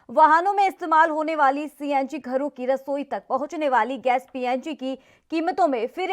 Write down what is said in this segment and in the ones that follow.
वाहनों में इस्तेमाल होने वाली सीएनजी, घरों की रसोई तक पहुंचने वाली गैस पीएनजी की कीमतों में फिर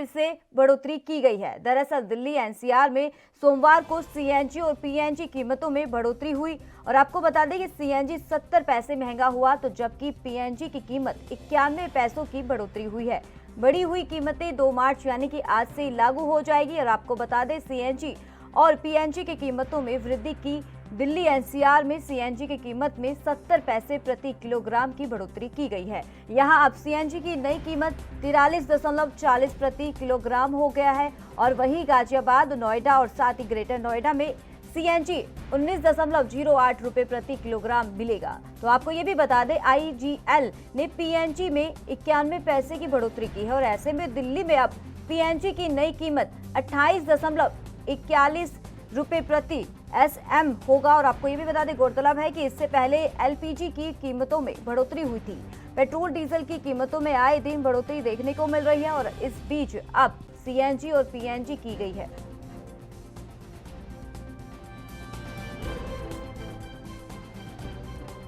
से बढ़ोतरी की गई है। दरअसल दिल्ली एनसीआर में सोमवार को सीएनजी और पीएनजी कीमतों में बढ़ोतरी हुई और आपको बता दें कि सीएनजी 70 पैसे महंगा हुआ, तो जबकि पीएनजी की कीमत 91 पैसों की बढ़ोतरी हुई है। बढ़ी हुई कीमतें 2 मार्च यानी कि आज से लागू हो जाएगी। और आपको बता दें, सीएनजी और पीएनजी की कीमतों में वृद्धि की दिल्ली एनसीआर में सीएनजी की कीमत में 70 पैसे प्रति किलोग्राम की बढ़ोतरी की गई है। यहां अब सीएनजी की नई कीमत 43.40 प्रति किलोग्राम हो गया है और वहीं गाजियाबाद, नोएडा और साथ ही ग्रेटर नोएडा में सीएनजी 19.08 रुपए प्रति किलोग्राम मिलेगा। तो आपको ये भी बता दें, आईजीएल ने पीएनजी में 91 पैसे की बढ़ोतरी की है और ऐसे में दिल्ली में अब पीएनजी की नई कीमत 28.41 रुपए प्रति एसएम होगा। और आपको ये भी बता दें, गौरतलब है कि इससे पहले एलपीजी की कीमतों में बढ़ोतरी हुई थी। पेट्रोल डीजल की कीमतों में आए दिन बढ़ोतरी देखने को मिल रही है और इस बीच अब सीएनजी और पीएनजी की गई है।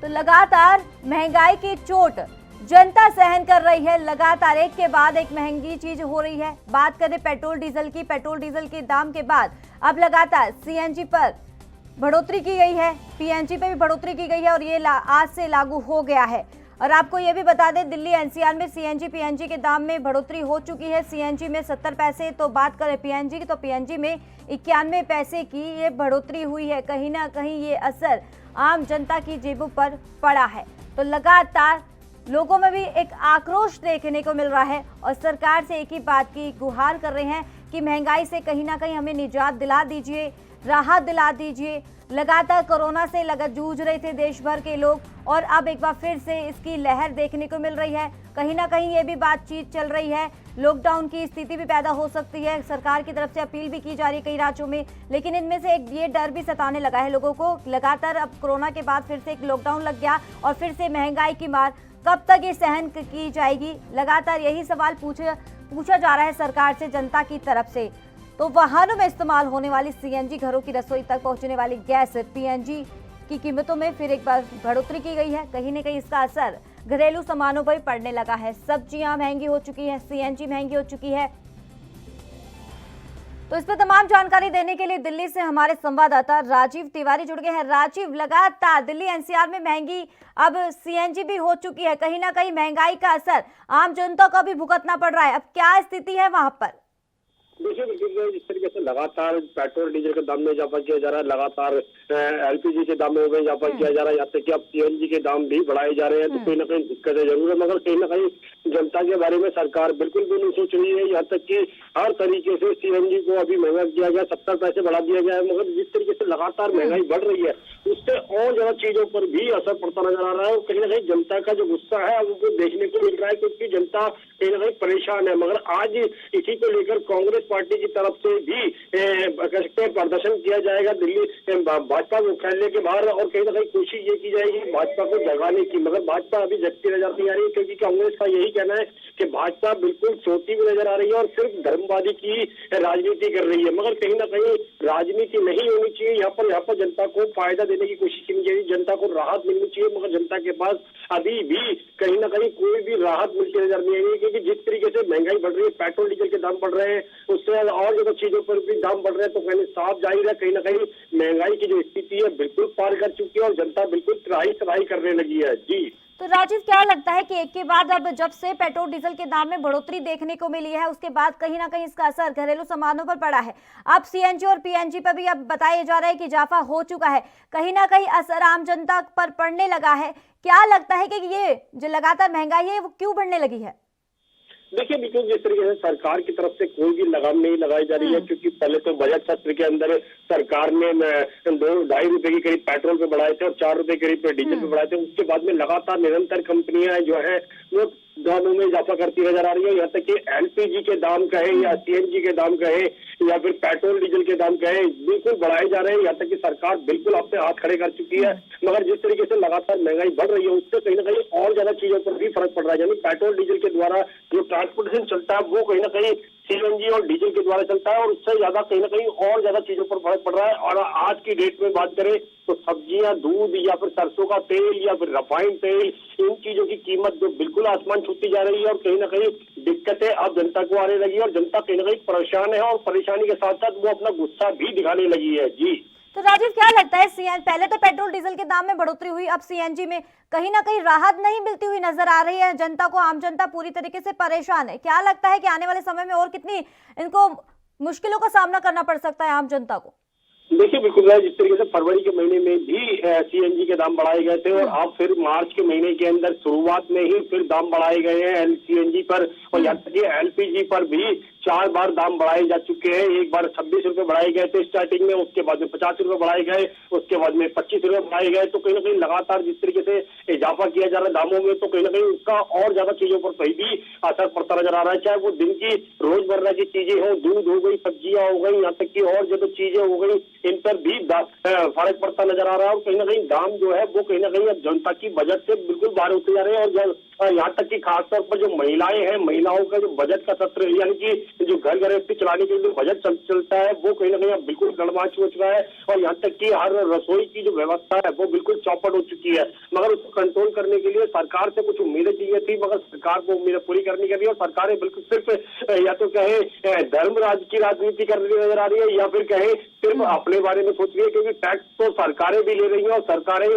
तो लगातार महंगाई की चोट जनता सहन कर रही है। लगातार एक के बाद एक महंगी चीज हो रही है। बात करें पेट्रोल डीजल के दाम के बाद अब लगातार सीएनजी पर बढ़ोतरी की गई है, पीएनजी पे भी बढ़ोतरी की गई है और ये आज से लागू हो गया है। और आपको ये भी बता दें, दिल्ली एनसीआर में सीएनजी पीएनजी के दाम में बढ़ोतरी हो चुकी है। सीएनजी में 70 पैसे, तो बात करें पीएनजी की, तो पीएनजी में 91 पैसे की ये बढ़ोतरी हुई है। कहीं ना कहीं ये असर आम जनता की जेबों पर पड़ा है। तो लगातार लोगों में भी एक आक्रोश देखने को मिल रहा है और सरकार से एक ही बात की गुहार कर रहे हैं कि महंगाई से कहीं ना कहीं हमें निजात दिला दीजिए, राहत दिला दीजिए। लगातार कोरोना से जूझ रहे थे देश भर के लोग और अब एक बार फिर से इसकी लहर देखने को मिल रही है। कहीं ना कहीं ये भी बातचीत चल रही है, लॉकडाउन की स्थिति भी पैदा हो सकती है। सरकार की तरफ से अपील भी की जा रही है कई राज्यों में, लेकिन इनमें से एक ये डर भी सताने लगा है लोगों को। लगातार अब कोरोना के बाद फिर से एक लॉकडाउन लग गया और फिर से महंगाई की मार कब तक ये सहन की जाएगी, लगातार यही सवाल पूछा जा रहा है सरकार से, जनता की तरफ से। तो वाहनों में इस्तेमाल होने वाली सीएनजी, घरों की रसोई तक पहुंचने वाली गैस पीएनजी की कीमतों में फिर एक बार बढ़ोतरी की गई है। कहीं न कहीं इसका असर घरेलू सामानों पर पड़ने लगा है। सब्जियां महंगी हो चुकी है, सीएनजी महंगी हो चुकी है। तो इस पर तमाम जानकारी देने के लिए दिल्ली से हमारे संवाददाता राजीव तिवारी जुड़ गए हैं। राजीव, लगातार दिल्ली एनसीआर में महंगी अब सीएनजी भी हो चुकी है। कहीं ना कहीं महंगाई का असर आम जनता को भी भुगतना पड़ रहा है। अब क्या स्थिति है वहां पर? देखिए बिल्कुल, जिस तरीके से लगातार पेट्रोल डीजल के दाम में इजाफा किया जा रहा है, लगातार एलपीजी के दाम में इजाफा किया जा रहा है, यहाँ तक कि अब सीएनजी के दाम भी बढ़ाए जा रहे हैं। तो कहीं ना कहीं दिक्कतें जरूर है, मगर कहीं ना कहीं जनता के बारे में सरकार बिल्कुल भी नहीं सोच रही है। यहाँ तक कि हर तरीके से सीएनजी को अभी महंगा किया गया, 70 पैसे बढ़ा दिया गया है। मगर जिस तरीके से लगातार महंगाई बढ़ रही है, उससे और ज्यादा चीजों पर भी असर पड़ता नजर आ रहा है। और कहीं ना कहीं जनता का जो गुस्सा है वो देखने को मिल रहा है, क्योंकि जनता कहीं ना कहीं परेशान है। मगर आज इसी को लेकर कांग्रेस पार्टी की तरफ से भी कह सकते हैं प्रदर्शन किया जाएगा दिल्ली भाजपा मुख्यालय के बाहर, और कहीं ना कहीं कोशिश ये की जाएगी भाजपा को जगाने की। मगर भाजपा अभी जगती नजर नहीं आ रही है, क्योंकि कांग्रेस का यही कहना है कि भाजपा बिल्कुल सोती हुई नजर आ रही है और सिर्फ धर्मवादी की राजनीति कर रही है। मगर कहीं ना कहीं राजनीति नहीं होनी चाहिए यहाँ पर जनता को फायदा देने की कोशिश करनी चाहिए, जनता को राहत मिलनी चाहिए। मगर जनता के पास अभी भी कहीं ना कहीं कोई भी राहत मिलती नजर नहीं आई है, क्योंकि जिस तरीके से महंगाई बढ़ रही है, पेट्रोल डीजल के दाम बढ़ रहे हैं, उससे और ज्यादा चीजों पर भी दाम बढ़ रहे हैं। तो कहने साफ जाहिर है, कहीं ना कहीं महंगाई की जो स्थिति है बिल्कुल पार कर चुकी है और जनता बिल्कुल त्राही करने लगी है। जी तो राजीव, क्या लगता है कि एक के बाद अब जब से पेट्रोल डीजल के दाम में बढ़ोतरी देखने को मिली है, उसके बाद कहीं ना कहीं इसका असर घरेलू सामानों पर पड़ा है। अब सीएनजी और पीएनजी पर भी अब बताया जा रहा है कि इजाफा हो चुका है। कहीं ना कहीं असर आम जनता पर पड़ने लगा है। क्या लगता है कि ये जो लगातार महंगाई है वो क्यों बढ़ने लगी है? देखिए बिल्कुल, जिस तरीके से सरकार की तरफ से कोई भी लगाम नहीं लगाई जा रही है, क्योंकि पहले तो बजट सत्र के अंदर सरकार ने 2-2.5 रुपए की करीब पेट्रोल पे बढ़ाए थे और 4 रुपए करीब डीजल पे बढ़ाए थे। उसके बाद में लगातार निरंतर कंपनियां जो है वो दामों में इजाफा करती नजर आ रही है। यहाँ तक कि एलपीजी के दाम कहे या सीएनजी के दाम कहे या फिर पेट्रोल डीजल के दाम कहे, बिल्कुल बढ़ाए जा रहे हैं। यहाँ तक कि सरकार बिल्कुल अपने हाथ खड़े कर चुकी है। मगर जिस तरीके से लगातार महंगाई बढ़ रही है, उससे कहीं ना कहीं और ज्यादा चीजों पर भी फर्क पड़ रहा है। यानी पेट्रोल डीजल के द्वारा जो ट्रांसपोर्टेशन चलता है वो कहीं ना कहीं सीएनजी और डीजल के द्वारा चलता है, और उससे ज्यादा कहीं ना कहीं और ज्यादा चीजों पर फर्क पड़ रहा है। और आज की डेट में बात करें तो सब्जियां, दूध या फिर सरसों का तेल या फिर रिफाइंड तेल, इन चीजों की कीमत जो बिल्कुल आसमान छूती जा रही है, और कहीं ना कहीं दिक्कतें अब जनता को आने लगी है, और जनता कहीं ना कहीं परेशान है, और परेशानी के साथ साथ वो अपना गुस्सा भी दिखाने लगी है। जी तो राजीव, क्या लगता है पहले तो पेट्रोल डीजल के दाम में बढ़ोतरी हुई, अब सीएनजी में कहीं ना कहीं राहत नहीं मिलती हुई नजर आ रही है जनता को, आम जनता पूरी तरीके से परेशान है। क्या लगता है कि आने वाले समय में और कितनी इनको मुश्किलों का सामना करना पड़ सकता है आम जनता को? देखिए बिल्कुल है, जिस तरीके से फरवरी के महीने में भी सीएनजी के दाम बढ़ाए गए थे, और अब फिर मार्च के महीने के अंदर शुरुआत में ही फिर दाम बढ़ाए गए हैं सीएनजी पर, और यहाँ तक कि एलपीजी पर भी 4 बार दाम बढ़ाए जा चुके हैं। एक बार 26 रुपए बढ़ाए गए थे स्टार्टिंग में, उसके बाद में 50 रुपए बढ़ाए गए, उसके बाद में 25 रुपए बढ़ाए गए। तो कहीं ना कहीं लगातार जिस तरीके से इजाफा किया जा रहा है दामों में, तो कहीं ना कहीं उसका और ज्यादा चीजों पर कहीं भी असर पड़ता नजर आ रहा है। चाहे वो दिन की रोजमर्रा की चीजें हो, दूध हो गई, सब्जियां हो गई, यहाँ तक की और जो चीजें हो गई, इन पर भी फर्क पड़ता नजर आ रहा है। और कहीं ना कहीं दाम जो है वो कहीं ना कहीं अब जनता की बजट से बिल्कुल बाहर होते जा रहे हैं। और यहाँ तक कि खासतौर पर जो महिलाएं हैं, महिलाओं का जो बजट का सत्र, यानी कि जो घर गृहस्थी चलाने के लिए जो बजट चलता है, वो कहीं ना कहीं अब बिल्कुल गड़बड़ हो चुका है। और यहाँ तक कि हर रसोई की जो व्यवस्था है वो बिल्कुल चौपट हो चुकी है। मगर उसको कंट्रोल करने के लिए सरकार से कुछ उम्मीदें चाहिए थी, मगर सरकार को उम्मीदें पूरी करनी कर रही है, और सरकारें बिल्कुल सिर्फ या तो कहे धर्म राज की राजनीति कर रही नजर आ रही है, या फिर कहे सिर्फ अपने बारे में सोच रही है। क्योंकि टैक्स तो सरकारें भी ले रही हैं, और सरकारें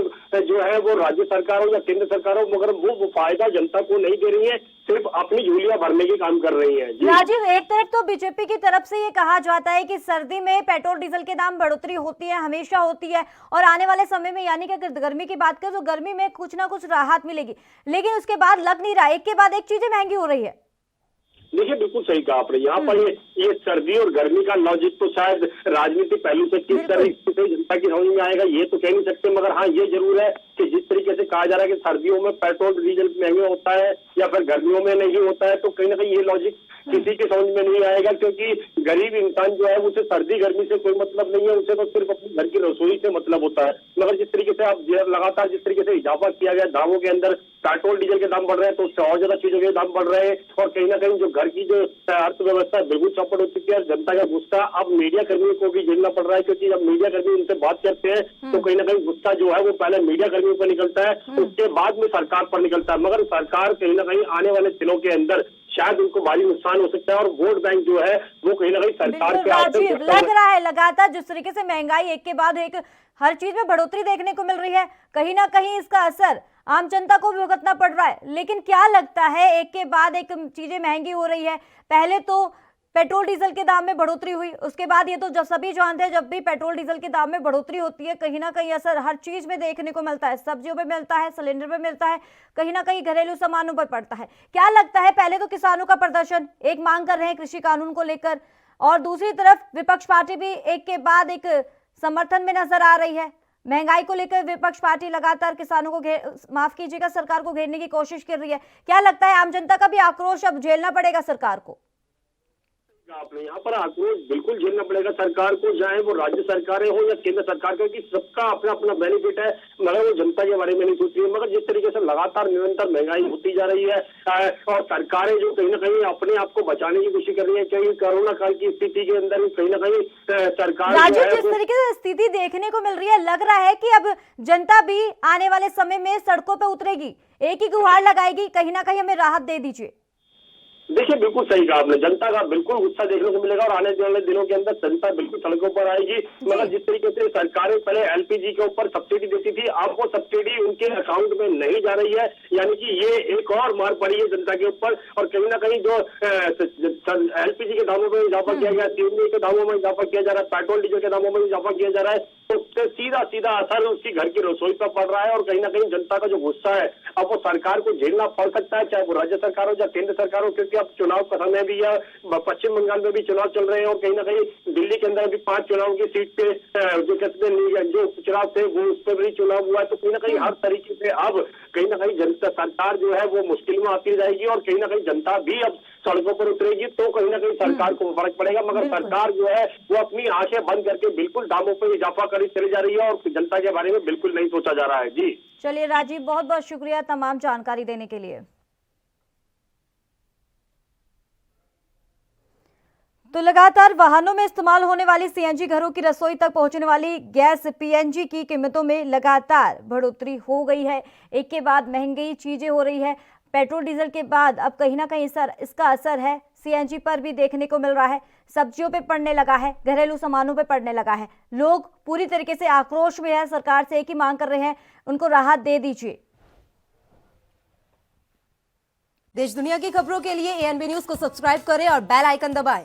जो है वो राज्य सरकार हो या केंद्र सरकार हो, मगर वो फायदा जनता को नहीं दे रही है, सिर्फ अपनी झोलियां भरने के काम कर रही है। राजीव, एक तरफ तो बीजेपी की तरफ से ये कहा जाता है कि सर्दी में पेट्रोल डीजल के दाम बढ़ोतरी होती है, हमेशा होती है, और आने वाले समय में, यानी कि अगर गर्मी की बात करें तो गर्मी में कुछ ना कुछ राहत मिलेगी, लेकिन उसके बाद लग नहीं रहा, एक के बाद एक चीजें महंगी हो रही है। देखिए बिल्कुल सही कहा आपने, यहाँ पर ये सर्दी और गर्मी का लॉजिक तो शायद राजनीति पहलू से किस तरीके से जनता की समझ में आएगा ये तो कह नहीं सकते, मगर हाँ ये जरूर है कि जिस तरीके से कहा जा रहा है कि सर्दियों में पेट्रोल डीजल महंगा होता है या फिर गर्मियों में नहीं होता है, तो कहीं ना कहीं ये लॉजिक किसी के समझ में नहीं आएगा। क्योंकि गरीब इंसान जो है उसे सर्दी गर्मी से कोई मतलब नहीं है, उसे तो सिर्फ अपने घर की रसोई से मतलब होता है। मगर जिस तरीके से आप लगातार जिस तरीके से इजाफा किया गया दामों के अंदर, पेट्रोल डीजल के दाम बढ़ रहे हैं, तो उससे और ज्यादा चीजों के दाम बढ़ रहे हैं, और कहीं ना कहीं जो घर की जो अर्थव्यवस्था बिल्कुल चौपट हो चुकी है। जनता का गुस्सा अब मीडिया कर्मियों को भी झेलना पड़ रहा है, क्योंकि जब मीडिया कर्मी उनसे बात करते हैं तो कहीं ना कहीं गुस्सा जो है वो पहले मीडिया कर्मियों पर निकलता है, उसके बाद में सरकार पर निकलता है। मगर सरकार कहीं ना कहीं आने वाले दिनों के अंदर शायद उनको भारी नुकसान हो सकता है, और वोट बैंक जो है वो कहीं ना कहीं सरकार पे राजीव, लग रहा है लगातार जिस तरीके से महंगाई एक के बाद एक हर चीज में बढ़ोतरी देखने को मिल रही है, कहीं ना कहीं इसका असर आम जनता को भी भुगतना पड़ रहा है। लेकिन क्या लगता है, एक के बाद एक चीजें महंगी हो रही है, पहले तो पेट्रोल डीजल के दाम में बढ़ोतरी हुई, उसके बाद ये तो जब सभी जानते हैं जब भी पेट्रोल डीजल के दाम में बढ़ोतरी होती है कहीं ना कहीं असर हर चीज में देखने को मिलता है, सब्जियों में मिलता है, सिलेंडर में मिलता है, कहीं ना कहीं घरेलू सामानों पर पड़ता है। क्या लगता है, पहले तो किसानों का प्रदर्शन एक मांग कर रहे हैं कृषि कानून को लेकर, और दूसरी तरफ विपक्ष पार्टी भी एक के बाद एक समर्थन में नजर आ रही है। महंगाई को लेकर विपक्ष पार्टी लगातार किसानों को माफ कीजिएगा सरकार को घेरने की कोशिश कर रही है। क्या लगता है, आम जनता का भी आक्रोश अब झेलना पड़ेगा सरकार को? आपने यहाँ पर आक्रोश बिल्कुल झेलना पड़ेगा सरकार को, चाहे वो राज्य सरकारें हो या केंद्र सरकार, क्योंकि सबका अपना अपना बेनिफिट है, मगर वो जनता के बारे में नहीं सोच रही है। मगर जिस तरीके से लगातार निरंतर महंगाई होती जा रही है, और सरकारें जो कहीं ना कहीं अपने आप को बचाने की कोशिश कर रही है, क्योंकि कोरोना काल की स्थिति के अंदर कहीं ना कहीं सरकार राजीव, जिस तरीके से स्थिति देखने को मिल रही है, लग रहा है कि अब जनता भी आने वाले समय में सड़कों पर उतरेगी, एक ही गुहार लगाएगी, कहीं ना कहीं हमें राहत दे दीजिए। देखिए बिल्कुल सही कहा आपने, जनता का बिल्कुल गुस्सा देखने को मिलेगा, और आने वाले दिनों के अंदर जनता बिल्कुल सड़कों पर आएगी। मगर जिस तरीके से सरकारें पहले एलपीजी के ऊपर सब्सिडी देती थी, अब वो सब्सिडी उनके अकाउंट में नहीं जा रही है, यानी कि ये एक और मार पड़ी है जनता के ऊपर। और कहीं ना कहीं जो एलपीजी के दामों में इजाफा किया गया, सीएनजी के दामों में इजाफा किया जा रहा है, पेट्रोल डीजल के दामों में इजाफा किया जा रहा है, तो उससे सीधा सीधा असर उसकी घर की रसोई पर पड़ रहा है। और कहीं ना कहीं जनता का जो गुस्सा है अब वो सरकार को झेलना पड़ सकता है, चाहे वो राज्य सरकार हो या केंद्र सरकार हो, क्योंकि अब चुनाव का समय भी है, पश्चिम बंगाल में भी चुनाव चल रहे हैं, और कहीं ना कहीं दिल्ली के अंदर भी 5 चुनाव की सीट पे जो कहते हैं जो चुनाव थे वो उस पर भी चुनाव हुआ है। तो कहीं ना कहीं हर तरीके से अब कहीं ना कहीं जनता सरकार जो है वो मुश्किल में आती जाएगी, और कहीं ना कहीं जनता भी अब सड़कों पर उतरेगी, तो कहीं ना कहीं सरकार को फर्क पड़ेगा। मगर सरकार जो है वो अपनी आंखें बंद करके बिल्कुल दामों पर इजाफा करी चली जा रही है, और जनता के बारे में बिल्कुल नहीं सोचा जा रहा है। जी चलिए राजीव, बहुत बहुत शुक्रिया तमाम जानकारी देने के लिए। तो लगातार वाहनों में इस्तेमाल होने वाली सीएनजी घरों की रसोई तक पहुंचने वाली गैस पीएनजी की कीमतों में लगातार बढ़ोतरी हो गई है। एक के बाद महंगी चीजें हो रही है। पेट्रोल डीजल के बाद अब कहीं ना कहीं इसका असर है सीएनजी पर भी देखने को मिल रहा है। सब्जियों पे पड़ने लगा है, घरेलू सामानों पे पड़ने लगा है। लोग पूरी तरीके से आक्रोश में है, सरकार से एक ही मांग कर रहे हैं, उनको राहत दे दीजिए। देश दुनिया की खबरों के लिए एएनबी न्यूज को सब्सक्राइब करें और बेल आइकन दबाएं।